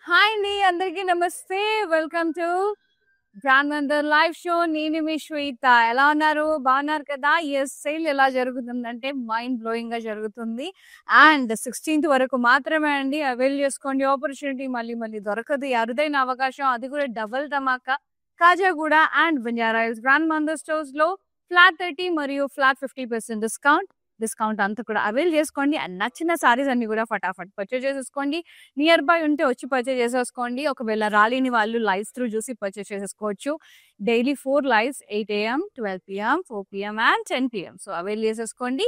Hi అండి, అందరికీ నమస్తే. వెల్కమ్ టు జాన్వందర్ లైవ్ షో. నేను మీ శ్వేత. ఎలా ఉన్నారు? బాగున్నారు కదా? ఎస్, సేల్ ఎలా జరుగుతుందంటే మైండ్ బ్లోయింగ్ గా జరుగుతుంది. అండ్ 16th వరకు మాత్రమే అండి. అవైల్ చేసుకోండి. ఆపర్చునిటీ మళ్ళీ మళ్ళీ దొరకదు. ఈ అరుదైన అవకాశం, అది కూడా డబల్ ధమాకా. Khajaguda and Banjara Hills grand Mandir stores లో ఫ్లాట్ 30 మరియు ఫ్లాట్ 50% డిస్కౌంట్ అంతా కూడా అవైల్ చేసుకోండి. అండ్ నచ్చిన సారీస్ అన్ని కూడా ఫటాఫట్ పర్చేజ్ చేసేసుకోండి. నియర్ బై ఉంటే వచ్చి పర్చేజ్ చేసేసుకోండి. ఒకవేళ రాలేని వాళ్ళు లైవ్స్ త్రూ చూసి పర్చేజ్ చేసేసుకోవచ్చు. Daily 4 lives 8 AM, 12 PM, 4 PM and 10 PM. So avail చేసేసుకోండి.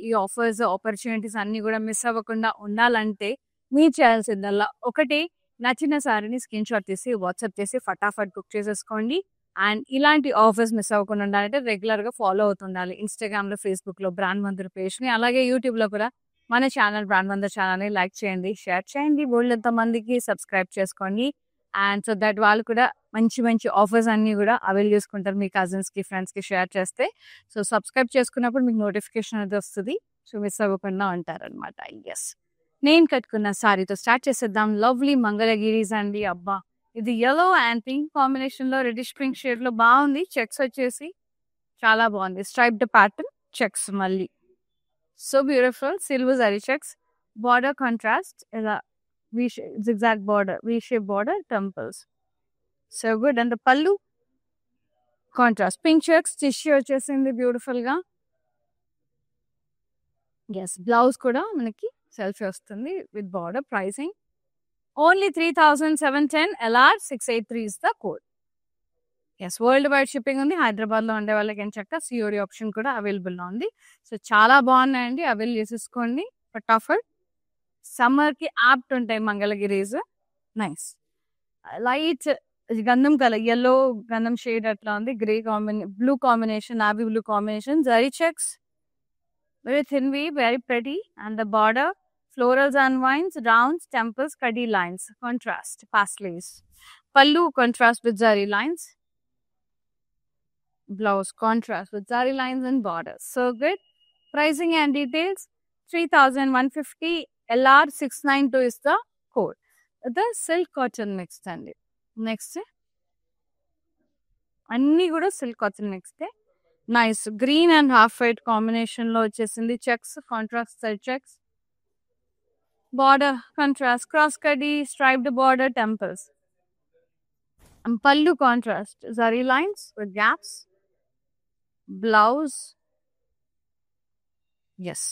ఈ ఆఫర్స్, ఆపర్చునిటీస్ అన్ని కూడా మిస్ అవ్వకుండా ఉండాలంటే మీరు చేయాల్సిందల్లా ఒకటి, నచ్చిన సారీని స్క్రీన్ షాట్ తీసి వాట్సాప్ చేసి ఫటాఫట్ బుక్ చేసేసుకోండి. అండ్ ఇలాంటి ఆఫర్స్ మిస్ అవ్వకుండా ఉండాలంటే రెగ్యులర్ గా ఫాలో అవుతుండాలి. ఇన్స్టాగ్రామ్ లో, ఫేస్బుక్ లో బ్రాండ్ మందిర్ పేజ్ ని, అలాగే యూట్యూబ్ లో కూడా మన ఛానల్ బ్రాండ్ మందర్ ఛానల్ ని లైక్ చేయండి, షేర్ చేయండి, బోల్డ్ మందికి సబ్స్క్రైబ్ చేసుకోండి. అండ్ సో దట్ వాళ్ళు కూడా మంచి మంచి ఆఫర్స్ అన్ని కూడా అవైల్ చేసుకుంటారు. మీ కజిన్స్ కి, ఫ్రెండ్స్ కి షేర్ చేస్తే. సో సబ్స్క్రైబ్ చేసుకున్నప్పుడు మీకు నోటిఫికేషన్ అనేది వస్తుంది. సో మిస్ అవ్వకుండా ఉంటారనమాట. ఎస్, నేను కట్టుకున్న సారీతో స్టార్ట్ చేసేద్దాం. లవ్లీ మంగళగిరీస్ అండి. అబ్బా, ఇది yellow అండ్ పింక్ కాంబినేషన్ లో, రెడిష్ పింక్ షేడ్ లో బాగుంది. చెక్స్ వచ్చేసి చాలా బాగుంది. స్ట్రైప్డ్ ప్యాటర్న్ చెక్స్, మళ్ళీ so beautiful silver zari checks. Border contrast ఇలా zigzag border, V-shape border, temples. So good. And the pallu contrast, pink checks, tissue వచ్చేసింది beautiful గా. ఎస్, బ్లౌజ్ కూడా మనకి సెల్ఫీ వస్తుంది with border. Pricing only 3,710. LR 683 is the code. Yes, world wide shipping ఉంది. హైదరాబాద్ లో ఉండే వాళ్ళకి ఏం చక్క సిఓడి ఆప్షన్ కూడా అవైలబుల్ లో ఉంది. సో చాలా బాగున్నాయండి, అవైల్ చేసేసుకోండి ఫటాఫట్. సమ్మర్ కి యాప్ట్ ఉంటాయి మంగళగిరీస్. నైస్ లైట్ గంధం కలర్, ఎల్లో గంధం షేడ్ అట్లా ఉంది. Grey blue combination, navy blue combination, zari checks, very thin we, very pretty. And the border florals and vines, rounds, temples, kadi lines, contrast, pastelis. Pallu contrast with zari lines. Blouse contrast with zari lines and borders. So good. Pricing and details 3,150. LR 692 is the code. The silk cotton mixed and next అన్ని కూడా silk cotton mixed. Nice green and half white combination లో వచ్చేసింది. Checks, contrast cell checks, border contrast, cross కడి, striped border, temples. పల్లు contrast, zari lines with gaps. Blouse yes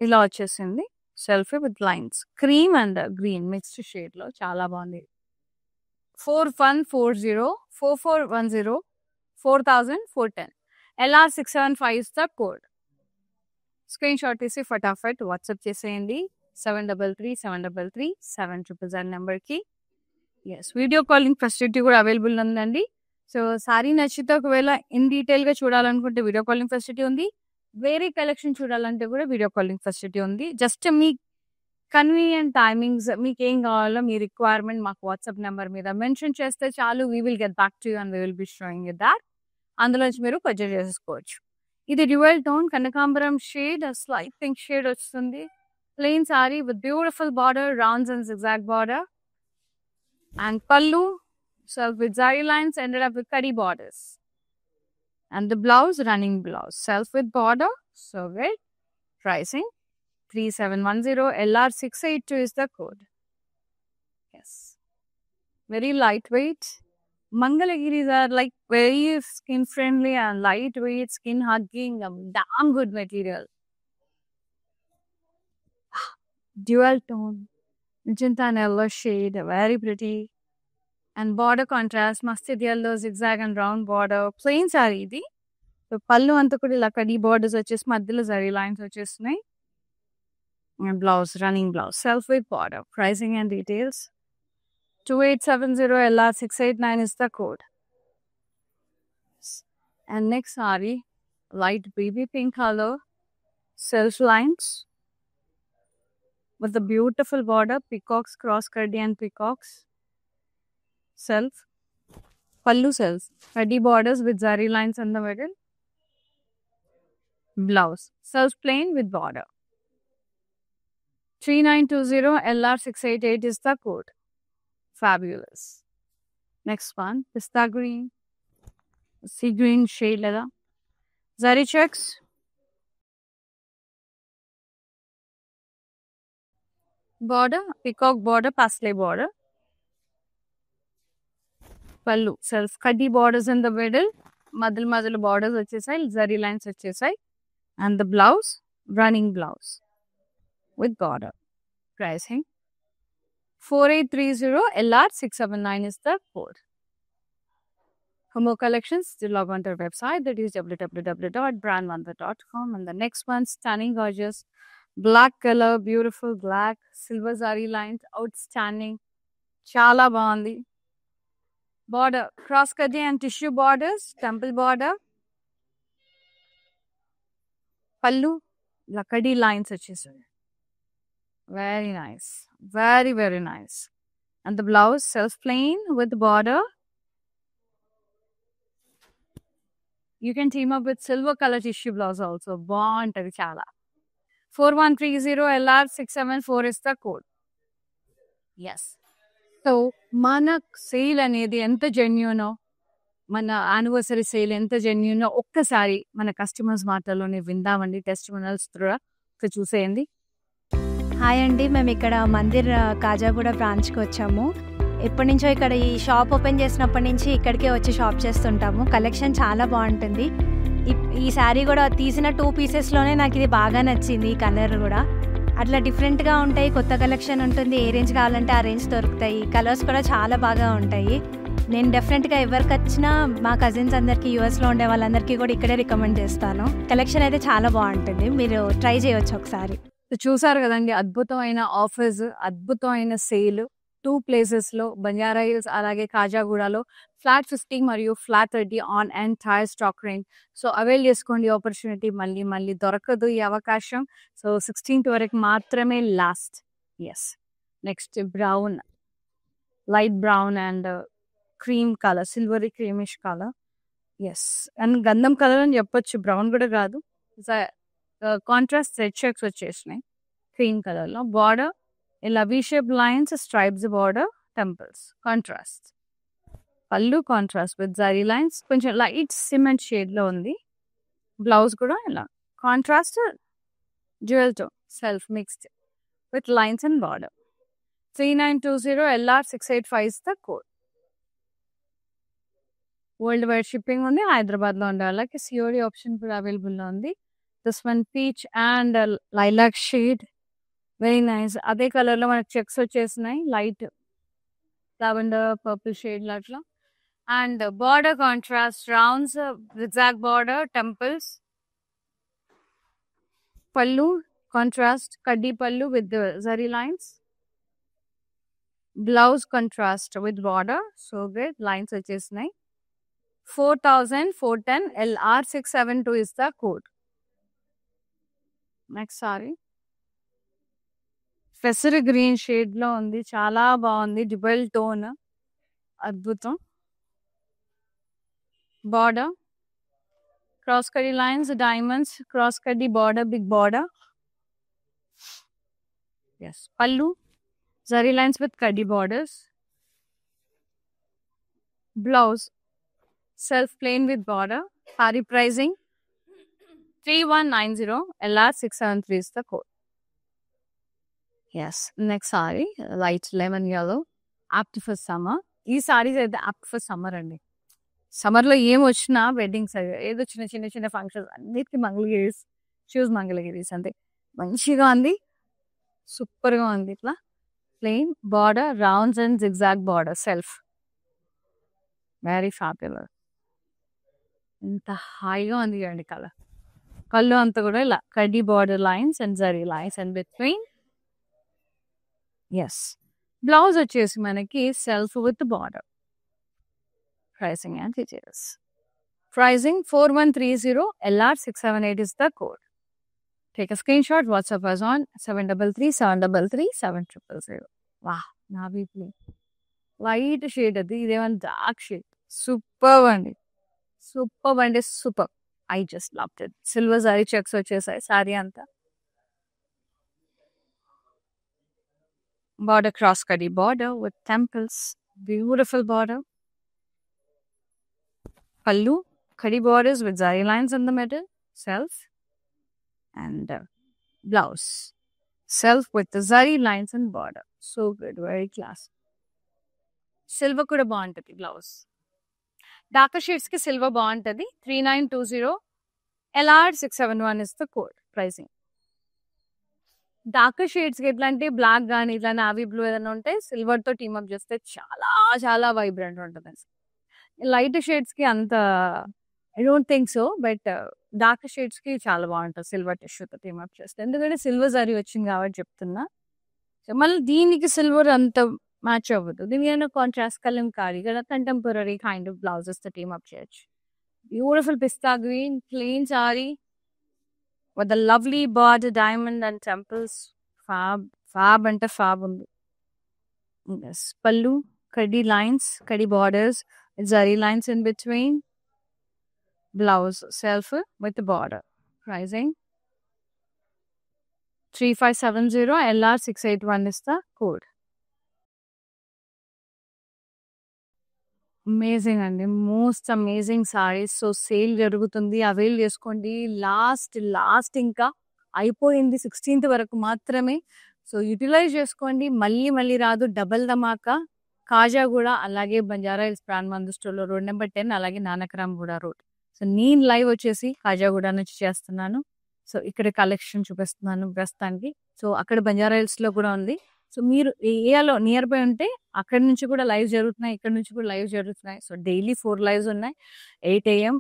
ఇలా వచ్చేసింది. Selfie with lines, cream and green mixed shade లో చాలా బాగుంది. 4140 4410 4410. LR 675 is the code. Screen shot తీసి ఫటాఫట్ వాట్సాప్ చేసేయండి 733733 నెంబర్కి. ఎస్, వీడియో కాలింగ్ ఫెసిలిటీ కూడా అవైలబుల్ ఉందండి. సో సారీ నచ్చితే ఒకవేళ ఇన్ డీటెయిల్గా చూడాలనుకుంటే వీడియో కాలింగ్ ఫెసిలిటీ ఉంది. వేరే కలెక్షన్ చూడాలంటే కూడా వీడియో కాలింగ్ ఫెసిలిటీ ఉంది. జస్ట్ మీ కన్వీనియంట్ టైమింగ్స్, మీకు ఏం కావాలో మీ రిక్వైర్మెంట్ మాకు వాట్సాప్ నెంబర్ మీద మెన్షన్ చేస్తే చాలు. We will get back to you and we will be showing you that. అందులోంచి మీరు పర్చేజ్ చేసుకోవచ్చు. ఇది డ్యూయల్ టోన్ కనకాంబరం షేడ్, స్లైట్ పింక్ షేడ్ వస్తుంది. Plain sorry with beautiful border, rounds and zigzag border. And pallu self with zari lines ended up with kadi borders. And the blouse, running blouse, self with border. So good. Pricing 3710. LR 682 is the code. Yes, very lightweight. Mangalgiris are like very skin friendly and lightweight, skin hugging, damn good material. Dual tone, magenta and yellow shade, very pretty. And border contrast, mustard yellow, zigzag and round border. Plain saree idi. So pallu anta kuda ila kadi borders vachesi madhyalo zari lines vachestunnayi. And blouse, running blouse, self with border. Pricing and details 2870. LR 689 is the code. And next saree, light baby pink color, self lines with the beautiful border, peacocks, cross curdy and peacocks. Self, pallu self, curdy borders with zari lines in the middle. Blouse self plain with border. 3920 LR688 is the code. Fabulous. Next one, pista green, sea green shade leather, zari checks, border, peacock border, pastel border. Pallu self cuddy borders in the middle, madal borders vachesai, zari lines vachesai, and the blouse, running blouse with border. Pricing 4830 LR679 is the code. For more collections, do log on to our website, that is www.brandmantha.com. And the next one, stunning, gorgeous, black color, beautiful black, silver zari lines, outstanding. Chala bandi. Border, cross cutting and tissue borders, temple border. Pallu, lakadi lines vachesai. Very nice. Very, very nice. And the blouse, self plain with border. You can team up with silver color tissue blouse also. Bond chala. 4130 LR674 is the code. Yes. So, మన sale అనేది ఎంత జెన్యూనో, మన anniversary sale ఎంత జెన్యూనో ఒక్కసారి మన customers మాటల్లోనే విందామండి. Testimonials ద్వారా చూసేయండి. హాయ్ అండి, మేము ఇక్కడ మందిర్ కాజాగూడ బ్రాంచ్కి వచ్చాము. ఎప్పటి నుంచో ఇక్కడ ఈ షాప్ ఓపెన్ చేసినప్పటి నుంచి ఇక్కడికే వచ్చి షాప్ చేస్తుంటాము. కలెక్షన్ చాలా బాగుంటుంది. ఈ శారీ కూడా తీసిన 2 పీసెస్లోనే నాకు ఇది బాగా నచ్చింది. ఈ కలర్ కూడా అట్లా డిఫరెంట్గా ఉంటాయి. కొత్త కలెక్షన్ ఉంటుంది. ఏ రేంజ్ కావాలంటే ఆ రేంజ్ దొరుకుతాయి. కలర్స్ కూడా చాలా బాగా ఉంటాయి. నేను డెఫినెట్గా ఎవరికి వచ్చినా మా కజిన్స్ అందరికీ, యూఎస్లో ఉండే వాళ్ళందరికీ కూడా ఇక్కడే రికమెండ్ చేస్తాను. కలెక్షన్ అయితే చాలా బాగుంటుంది. మీరు ట్రై చేయవచ్చు ఒకసారి. చూసారు కదండి, అద్భుతమైన ఆఫర్స్, అద్భుతమైన సేల్ 2 ప్లేసెస్లో, బంజారా హిల్స్ అలాగే కాజాగూడలో ఫ్లాట్ 50 మరియు flat 30 on entire stock range. So avail చేసుకోండి ఆపర్చునిటీ. మళ్ళీ దొరకదు ఈ అవకాశం. సో 16th వరకు మాత్రమే last. Yes. Next brown, light brown and cream colour, silvery creamish colour. Yes, and గంధం కలర్ అని చెప్పొచ్చు, బ్రౌన్ కూడా కాదు. కాంట్రాస్ట్ రెడ్ చెక్స్ వచ్చేసినాయి క్రీమ్ కలర్లో. బార్డర్ ఇలా V shape lines, stripes border, temples contrast. పళ్ళు కాంట్రాస్ట్ విత్ జరీ లైన్స్, కొంచెం లైట్ సిమెంట్ షేడ్లో ఉంది. బ్లౌజ్ కూడా ఇలా contrast jewel tone, self mixed with lines and border. 3920 LR685 is the code. World wide shipping ఉంది. హైదరాబాద్లో ఉండే వాళ్ళకి సిఓడి ఆప్షన్ కూడా అవైలబుల్లో ఉంది. This one peach and lilac shade, very nice. అదే కలర్లో మనకి చెక్స్ వచ్చేసినాయి, లైట్ లావెండర్ పర్పుల్ షేడ్ అట్లా. And border contrast, rounds, zigzag border, temples. పళ్ళు కాంట్రాస్ట్, కడ్డీ పళ్ళు with zari lines. Blouse contrast with border, so good, lines వచ్చేసినాయి. 4410 LR672 is the code. Next sari ఫెసర్ గ్రీన్ షేడ్ లో ఉంది, చాలా బాగుంది. డ్యువల్ టోన్, అద్భుతం. బార్డర్ క్రాస్ కడ్డీ లైన్స్, డైమండ్స్, క్రాస్ కడ్డీ బార్డర్, బిగ్ బార్డర్. ఎస్. పళ్ళు జరీ లైన్స్ విత్ కడ్డీ borders. Blouse self plain with border. Sari pricing 3190 LR673 is the code. Yes. Next saree, light lemon yellow, apt for summer. ఈ సారీస్ అయితే apt for summer అండి. సమ్మర్లో ఏం వచ్చినా, వెడ్డింగ్స్ ఏదో చిన్న ఫంక్షన్స్ అన్నిటికీ మంగళగిరీస్, చూస్ మంగళగిరీస్ అంతే. మంచిగా ఉంది, సూపర్గా ఉంది. ఇట్లా plain border, rounds and zigzag border, self, very fabulous. ఎంత హాయిగా ఉంది అండి కలర్. కళ్ళు అంతా కూడా ఇలా కడ్డీ border lines and zari lines and between. Yes. Blouse వచ్చేసి మనకి self with border. Pricing and details. Pricing 4130 LR678 is the code. Take a screenshot, WhatsApp us on 733-733-7000. వా, నావీ బ్లూ లైట్ షేడ్, అది ఇదేమన్నా డార్క్ షేడ్. సూపర్ అండి, super అంటే super. I just loved it. Silver zari checks వచ్చేసాయి sorry అంతా. Border cross cutty border with temples. Beautiful border. Pallu, cutty borders with zari lines in the middle. Self. And blouse. Self with the zari lines and border. So good. Very classy. Silver kuda బాగుంటది blouse. Darker shades ki silver బాగుంటది. 3920. LR 671 is the code. Pricing. Dark షేడ్స్కి ఎట్లా అంటే black కానీ ఇట్లా navy blue ఏదైనా ఉంటే సిల్వర్తో team up చేస్తే చాలా చాలా వైబ్రెంట్ ఉంటుంది. లైట్ షేడ్స్కి అంత I don't think so, but dark షేడ్స్కి చాలా బాగుంటుంది సిల్వర్ టిష్యూతో టీమప్ చేస్తే. ఎందుకంటే సిల్వర్ జరీ వచ్చింది కాబట్టి చెప్తున్నా. సో మళ్ళీ దీనికి సిల్వర్ అంత మ్యాచ్ అవ్వదు. దీనికైనా కాంట్రాస్ట్ కలంకారీ కదా, కంటెంపరీ కైండ్ ఆఫ్ బ్లౌజెస్తో టీమప్ చేయొచ్చు. Beautiful pista green plain sorry with the lovely border diamond and temples. Fab and fab undi. Yes, pallu, kadi lines, kadi borders, zari lines in between. Blouse, self with the border. Pricing 3570, LR 681 is the code. Amazing అండి, most amazing saris. So sale జరుగుతుంది, avail చేసుకోండి. Last ఇంకా అయిపోయింది, 16th వరకు మాత్రమే. So utilise చేసుకోండి, మళ్ళీ రాదు. డబల్ ధమాకా కాజాగూడ, అలాగే బంజారా హిల్స్ ప్రాణ్ మందు స్టోర్లో రోడ్ నెంబర్ 10, అలాగే నానక్రామ్గూడ రోడ్. సో నేను లైవ్ వచ్చేసి కాజాగూడ నుంచి చేస్తున్నాను. సో ఇక్కడ కలెక్షన్ చూపిస్తున్నాను ప్రస్తుతానికి. సో అక్కడ బంజారా హిల్స్లో కూడా ఉంది. సో మీరు ఏరియాలో నియర్ బై ఉంటే అక్కడి నుంచి కూడా లైవ్ జరుగుతున్నాయి, ఇక్కడ నుంచి కూడా లైవ్ జరుగుతున్నాయి. సో డైలీ 4 lives ఉన్నాయి. 8 AM,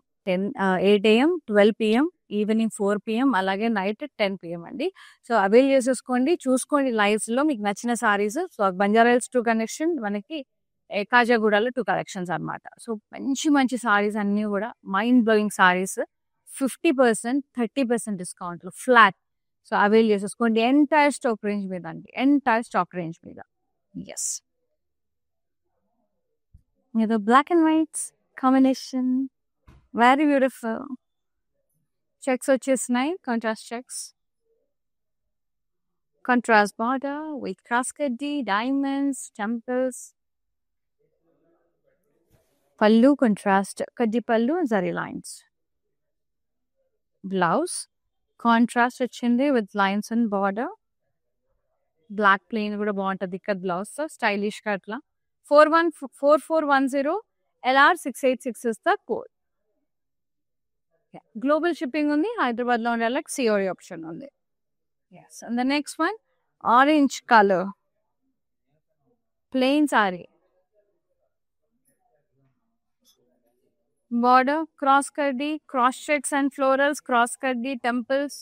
8 AM, 12 PM, evening 4 PM, అలాగే నైట్ 10 PM అండి. సో అవైల్ చేసేసుకోండి, చూసుకోండి లైవ్స్లో మీకు నచ్చిన saris. So Banjara hills 2 connection, మనకి కాజాగూడలో 2 కలెక్షన్స్ అనమాట. సో మంచి సారీస్ అన్నీ కూడా మైండ్ బ్లోయింగ్ సారీస్. 50%, 30% డిస్కౌంట్లు ఫ్లాట్. సో అవైల్ చేసేసుకోండి. ఎంటైర్ స్టాక్ రేంజ్ మీద అండి, ఎంటైర్ స్టాక్ రేంజ్ మీద. ఎస్, ఏదో black and whites combination, very beautiful. Checks వచ్చేసినాయి, contrast checks, contrast border with cross కడ్డీ, డైమండ్స్, టెంపుల్స్. పల్లు కాంట్రాస్ట్ కడ్డీ పల్లు, జరీ లైన్స్. బ్లౌజ్ కాంట్రాస్ట్ వచ్చింది with lines and border. Black plain కూడా బాగుంటుంది ఇక్కడ బ్లౌజ్, స్టైలిష్గా అట్లా. 4410, LR 686 is the code. Global shipping ఉంది, హైదరాబాద్లో ఉండే వాళ్ళకి COD ఆప్షన్ ఉంది. Yes, and the next one orange colour plain sari, border cross kaddi, cross checks and florals, cross kaddi, temples.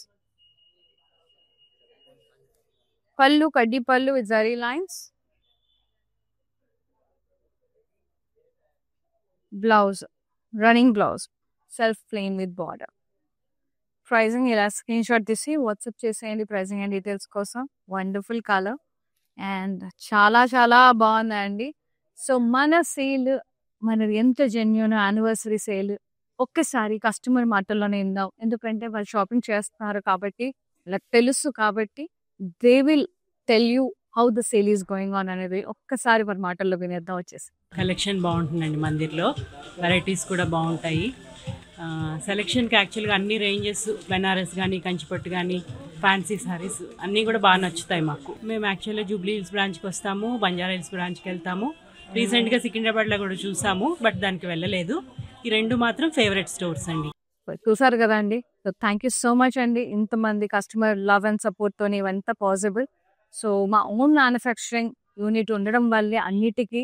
Pallu kaddi pallu with zari lines. Blouse, running blouse, self plain with border. Pricing ila screenshot tisi WhatsApp cheseyandi pricing and details kosam. Wonderful color and చాలా బాగుందండి. So మన sale మనది ఎంత genuine, anniversary sale. ఒక్కసారి customer మాటల్లోనే విందాం, ఎందుకంటే వాళ్ళు షాపింగ్ చేస్తున్నారు కాబట్టి, వాళ్ళకి తెలుసు కాబట్టి, they will tell you how the sale is going on అనేది ఒక్కసారి వారి మాటల్లో వినేద్దాం. వచ్చేసి కలెక్షన్ బాగుంటుందండి మందిర్లో, వెరైటీస్ కూడా బాగుంటాయి. సెలెక్షన్కి యాక్చువల్గా అన్ని రేంజెస్, బెనారస్ కానీ, కంచిపట్టు కానీ, ఫ్యాన్సీ సారీస్ అన్నీ కూడా బాగా నచ్చుతాయి మాకు. మేము యాక్చువల్గా జూబ్లీ హిల్స్ బ్రాంచ్కి వస్తాము, బంజారా హిల్స్ బ్రాంచ్కి వెళ్తాము. రీసెంట్గా సికింద్రాబాద్లో కూడా చూసాము, బట్ దానికి వెళ్ళలేదు. ఈ 2 మాత్రం ఫేవరెట్ స్టోర్స్ అండి. చూసారు కదా అండి. So thank you so much అండి, ఇంతమంది కస్టమర్ లవ్ అండ్ సపోర్ట్తో ఇవంతా పాసిబుల్. సో మా ఓన్ మ్యానుఫ్యాక్చరింగ్ యూనిట్ ఉండడం వల్లే అన్నిటికీ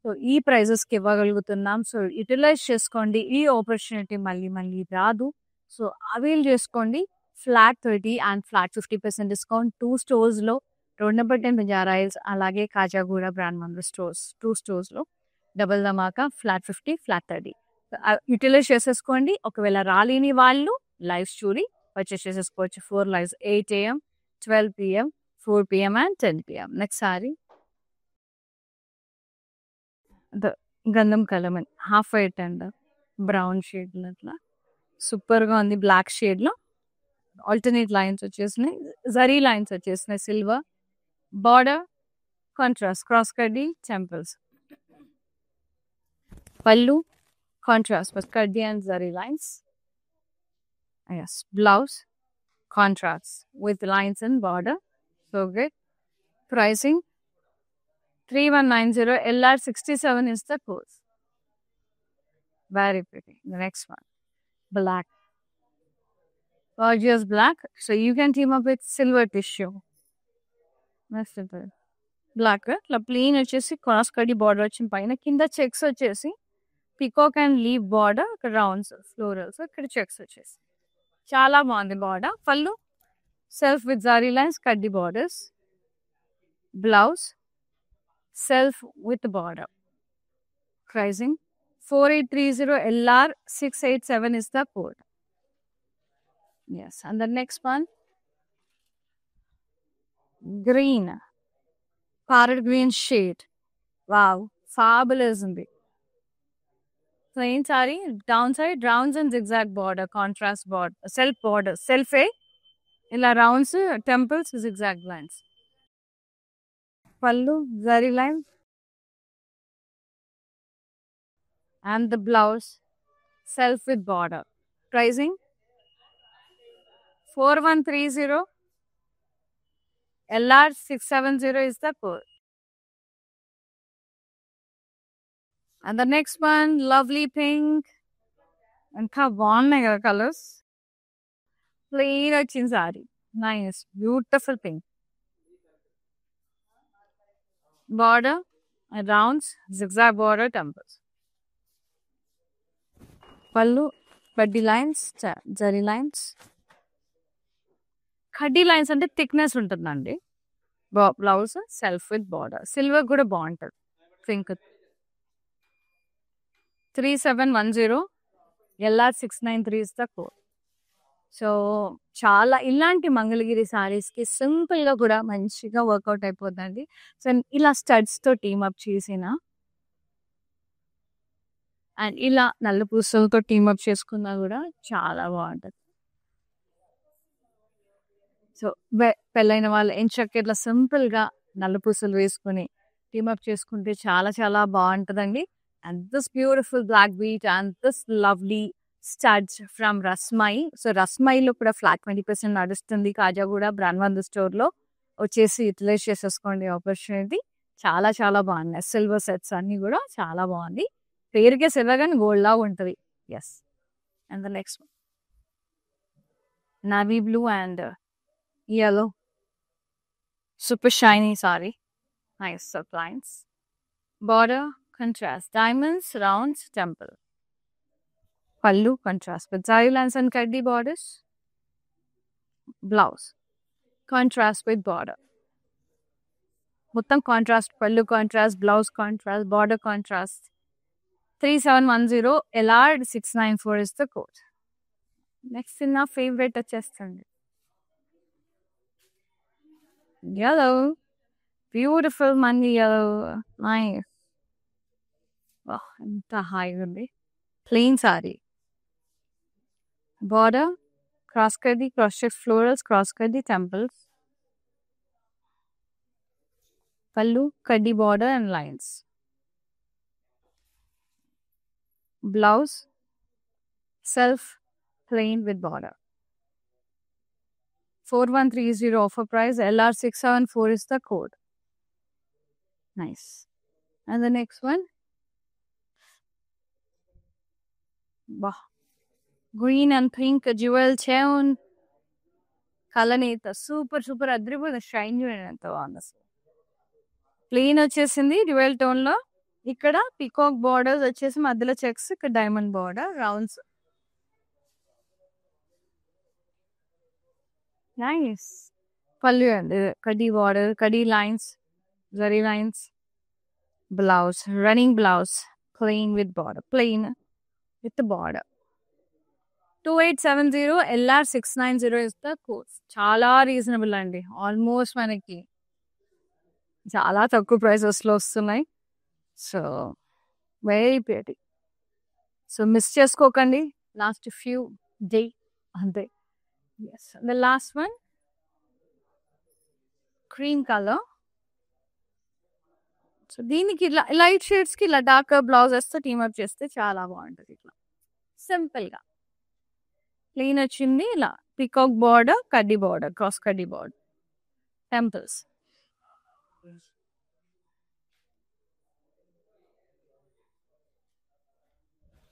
సో ఈ ప్రైజెస్కి ఇవ్వగలుగుతున్నాం. సో యూటిలైజ్ చేసుకోండి, ఈ ఆపర్చునిటీ మళ్ళీ రాదు. సో అవైల్ చేసుకోండి. ఫ్లాట్ 30 అండ్ ఫ్లాట్ 50% డిస్కౌంట్ 2 స్టోర్స్లో, రోడ్ నెంబర్ 10 బంజారా హిల్స్, అలాగే కాజాగూడ బ్రాండ్ మందు స్టోర్స్ 2 స్టోర్స్లో. డబల్ ధమాకా ఫ్లాట్ 50, ఫ్లాట్ 30 యూటిలైజ్ చేసేసుకోండి. ఒకవేళ రాలేని వాళ్ళు లైవ్స్ చూడి పర్చేస్ చేసేసుకోవచ్చు. 4 lives, 8 AM, 12 PM, 4 PM and 10 PM. Next sari గంధం colour, half white and brown shade అట్లా. సూపర్గా ఉంది. బ్లాక్ షేడ్లో ఆల్టర్నేట్ లైన్స్ వచ్చేసినాయి, జరీ లైన్స్ వచ్చేసినాయి, సిల్వర్ బార్డర్, కాంట్రాస్ట్ క్రాస్ కడ్డీ టెంపుల్స్. పళ్ళు కాంట్రాస్ట్ with కడ్డీ and zari lines. Yes, blouse contrast with lines and border. So good. Pricing 3190, LR 67 is the code. Very pretty. The next one, black, gorgeous black. So you can team up with silver tissue. That's simple. Black ఇట్లా plain వచ్చేసి cross కడ్డీ border వచ్చిన పైన కింద checks వచ్చేసి peacock and leave border, ఇక్కడ rounds florals, ఇక్కడ checks వచ్చేసి చాలా బాగుంది బార్డర్. పళ్ళు సెల్ఫ్ విత్ జారీ లైన్స్ కడ్డీ borders. Blouse self with border. Pricing 4830, LR 687 is the code. Yes, and the next one, green, parrot green shade. Wow, fabulous in it. Plain saree, downside rounds and zigzag border, contrast border, self border, self ila rounds, temples, zigzag lines. Pallu zari line and the blouse self with border. Pricing 4130, LR 670 is the code. And the next one, lovely pink. ఇంకా బాగున్నాయి కదా colours. Plain వచ్చింది sorry. Nice beautiful pink. Border rounds, zigzag border, temples. పళ్ళు కడ్డీ lines, zari lines. కడ్డీ lines అంటే thickness ఉంటుందండి. Blouse self with border. Silver కూడా బాగుంటుంది. Pink 3710, LR 693 is the code. So చాలా ఇలాంటి మంగళగిరి శారీస్కి సింపుల్గా కూడా మంచిగా వర్కౌట్ అయిపోతుంది. సో ఇలా స్టడ్స్తో టీమప్ చేసిన అండ్ ఇలా నల్ల పూసలతో టీమప్ చేసుకున్నా కూడా చాలా బాగుంటుంది. సో పెళ్ళైన వాళ్ళు ఎంచక్క ఇట్లా సింపుల్గా నల్ల పూసలు వేసుకుని టీమప్ చేసుకుంటే చాలా చాలా బాగుంటుందండి. And this beautiful black bead and this lovely studs from Rasmai. So Rasmai lo kuda flat 20% nadustundi Kajaguda Brandvandu store lo వచ్చేసి యూటిలైజ్ చేసేసుకోండి ఆపర్చునిటీ. చాలా చాలా బాగున్నాయి. సిల్వర్ సెట్స్ అన్ని కూడా చాలా బాగుంది. పేరుకే సిల్వర్ కానీ గోల్డ్ లా ఉంటుంది. Yes. And the next one navy blue and yellow super shiny saree. Nice lines. Border contrast, diamonds, rounds, temple. Pallu contrast with zari lines and kaddi borders. Blouse contrast with border. Muttam contrast, pallu contrast, blouse contrast, border contrast. 3710, LR 694 is the code. Next in our favorite వచ్చేస్తుంది yellow. Beautiful money yellow. Nice. ఎంత హాయిగా ఉంది. Plain sorry. Border cross కడ్డీ, cross check florals, cross కడ్డీ టెంపుల్స్. పళ్ళు కడ్డీ border and lines. Blouse self plain with border. 4130 offer price, LR 674 is the code. Nice. And the next one, wow, green and pink jewel chain కలనేత super super అద్రిపోయింది. Shine చూడండి ఎంత బాగుంది అసలు. ప్లెయిన్ వచ్చేసింది డ్యూయల్ టోన్ లో. ఇక్కడ peacock borders వచ్చేసి మధ్యలో చెక్స్, ఇక్కడ డైమండ్ బార్డర్, రౌండ్స్. నైస్. పళ్ళు అండి కడ్డీ బార్డర్, కడ్డీ lines, zari lines. Blouse running blouse plain with border, plain with border. 2870, LR 690 is the code. చాలా రీజనబుల్ అండి. ఆల్మోస్ట్ మనకి చాలా తక్కువ ప్రైసెస్లో వస్తున్నాయి. So very pretty. So miss చేసుకోకండి. లాస్ట్ ఫ్యూ డే అంతే. Yes the last one cream colour. So దీనికి ఇలా లైట్ షేడ్స్కి ఇలా డార్క్ బ్లౌజ్ వేస్తే టీమప్ చేస్తే చాలా బాగుంటుంది. ఇట్లా సింపుల్గా ప్లెయిన్ వచ్చింది, ఇలా పికాక్ బార్డర్, కడ్డీ బార్డర్, క్రాస్ కడ్డీ బార్డర్, టెంపుల్స్.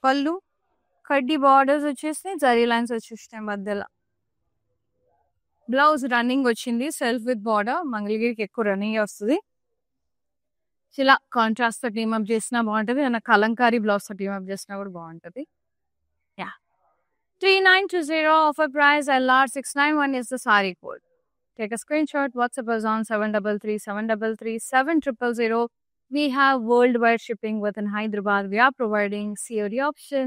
పళ్ళు కడ్డీ బార్డర్స్ వచ్చేసి జరీ లైన్స్ వచ్చేసినాయి మధ్యలో. బ్లౌజ్ రన్నింగ్ వచ్చింది సెల్ఫ్ విత్ బార్డర్, మంగళగిరికి ఎక్కువ రన్నింగ్ వస్తుంది. ఇలా కాంట్రాస్ట్ తో టీమప్ చేసినా బాగుంటుంది, ఏదైనా కలంకారీ బ్లౌజ్ తో టీమప్ చేసినా కూడా బాగుంటుంది. Yeah 3920 offer price LR691 is the saree code. Take a screenshot, WhatsApp us on 733-733-7000. We have worldwide shipping within Hyderabad. We are providing COD option.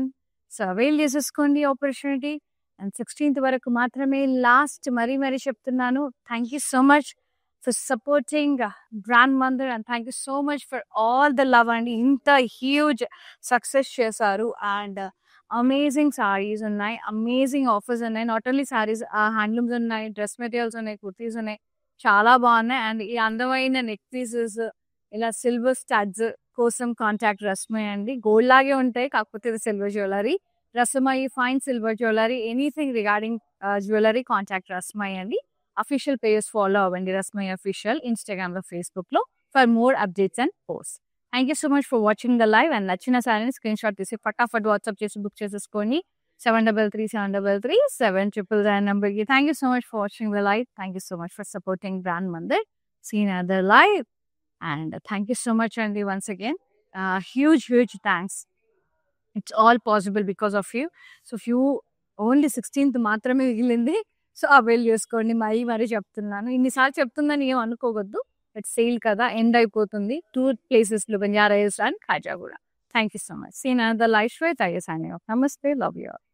So avail చేసేసుకోండి opportunity. And 16th వరకు మాత్రమే last మరీ చెప్తున్నాను. Thank you so much for supporting Brand Mandir and thank you so much for all the love and ఇంత huge success చేశారు. And amazing saris ఉన్నాయి, amazing offers ఉన్నాయి. Not only saris, handlooms ఉన్నాయి, dress materials ఉన్నాయి, కుర్తీస్ ఉన్నాయి, చాలా బాగున్నాయి. అండ్ ఈ అందమైన నెక్ పీసెస్ ఇలా సిల్వర్ స్టడ్స్ కోసం కాంటాక్ట్ రస్మయ్య అండి. గోల్డ్ లాగే ఉంటాయి, కాకపోతే ఇది silver jewellery. Rasmayya fine silver jewellery, anything regarding jewellery contact Rasmayya అండి. అఫీషియల్ పేజెస్ ఫాలో అవ్వండి, రస్మయ్య అఫీషియల్ ఇన్స్టాగ్రామ్లో, ఫేస్బుక్లో for more updates and post. Thank you so much for watching the live. And నచ్చిన సారీని స్క్రీన్ షాట్ తీసి ఫటాఫట్ వాట్సాప్ చేసి బుక్ చేసేసుకోండి 733-733-7000 నెంబర్కి. Thank you so much for watching the live. Thank you so much for supporting brand Mandir. Seen other live. And thank you so much అండి once again. Huge thanks. It's all possible because of you. So only 16th మాత్రమే మిగిలింది. So avail చేసుకోండి. మరీ చెప్తున్నాను, ఇన్నిసార్లు చెప్తుందని ఏం అనుకోవద్దు. But sale కదా, ఎండ్ అయిపోతుంది. 2 ప్లేసెస్లో, Banjara hills and Khajaguda. Thank you so much. Seen the live Shweta. నమస్తే, లవ్ యూ ఆల్.